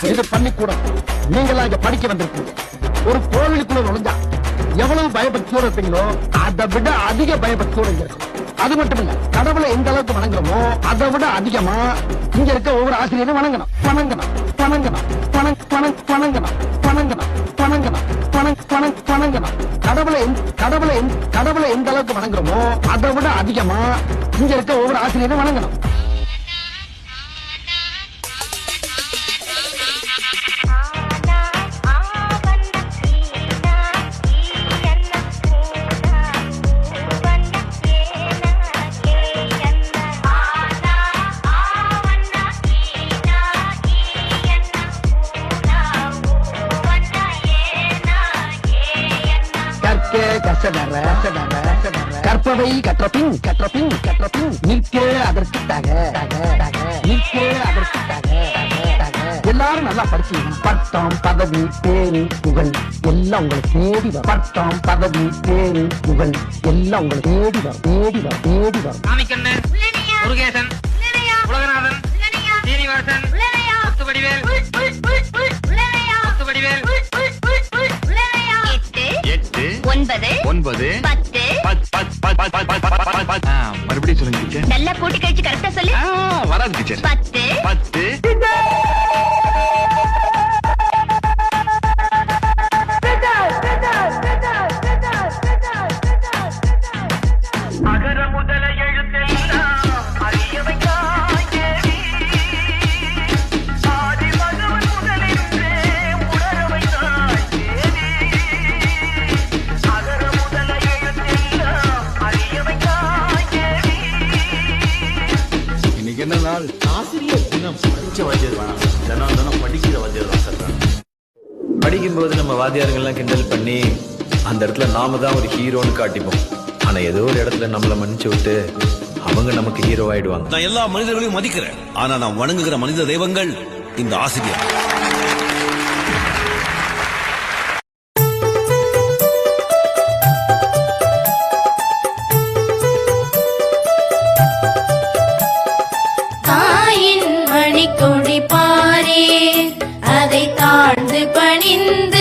இது பள்ளிக்கூடம். நீங்களா இங்க படிக்க வந்திருக்கீங்க. ஒரு கோவிலுக்குள்ள நுழைஞ்சா எவ்வளவு பயபக்தியோட இருப்பீங்களோ அதை விட அதிக பயபக்தியோட இங்க இருக்கும். அது மட்டும் இல்ல, கடவுளை எந்த அளவுக்கு வணங்குறோமோ அதை விட அதிகமா இங்க இருக்க ஒவ்வொரு ஆசிரியரும் வணங்கணும் வணங்கணும் வணங்கணும் வணங்கணும் வணங்கணும் வணங்கணும் வணங்கணும். கடவுளை எந்த அளவுக்கு வணங்குறோமோ அதை விட அதிகமா இங்க இருக்க ஒவ்வொரு ஆசிரியரும் வணங்கணும். கற்பவை கற்றபின் நிற்க அதற்கு எல்லாரும் நல்லா படிச்சீங்க. பட்டம் பதவி பேரு புகழ் எல்லாம் உங்களை தேடி வரும். பட்டம் பதவி பேரு புகழ் எல்லாம் உங்களை தேடி வரும் தேடி வரும் தேடி வரும். முருகேசன், உலகநாதன், சீனிவாசன், முத்துவடிவேல், முத்துவடிவேல். 8 9 10 மறுபடியும் சொல்லுங்க டீச்சர். நல்லா கூட்டி கழிச்சு கரெக்டா சொல்லு. வராது டீச்சர். 10 அகர முதல எழுத்தெல்லாம் அறியவையாய் தேவி. ஆதி பகவன் முதலின்றே உணரவையாய் தேவி. அகர முதல எழுத்தெல்லாம் அறியவையாய் தேவி. இன்னைக்கு என்ன நாள்? ஆசிரியர் தினம். படிச்ச வாத்தியார் வேணாம், தினம் படிக்கிற வாத்தியார் தான் சார். படிக்கும்போது நம்ம வாத்தியாருங்கெல்லாம் கிண்டல் பண்ணி அந்த இடத்துல நாம தான் ஒரு ஹீரோன்னு காட்டிப்போம். ஆனா ஏதோ ஒரு இடத்துல நம்மள மன்னிச்சு விட்டு அவங்க நமக்கு ஹீரோ ஆயிடுவாங்க. நான் எல்லா மனிதர்களையும் மதிக்கிறேன். ஆனா நான் வணங்குகிற மனித தெய்வங்கள் இந்த ஆசிரியர். தாயின் மணிக்கொடி பாரே, அதை தாழ்ந்து பணிந்து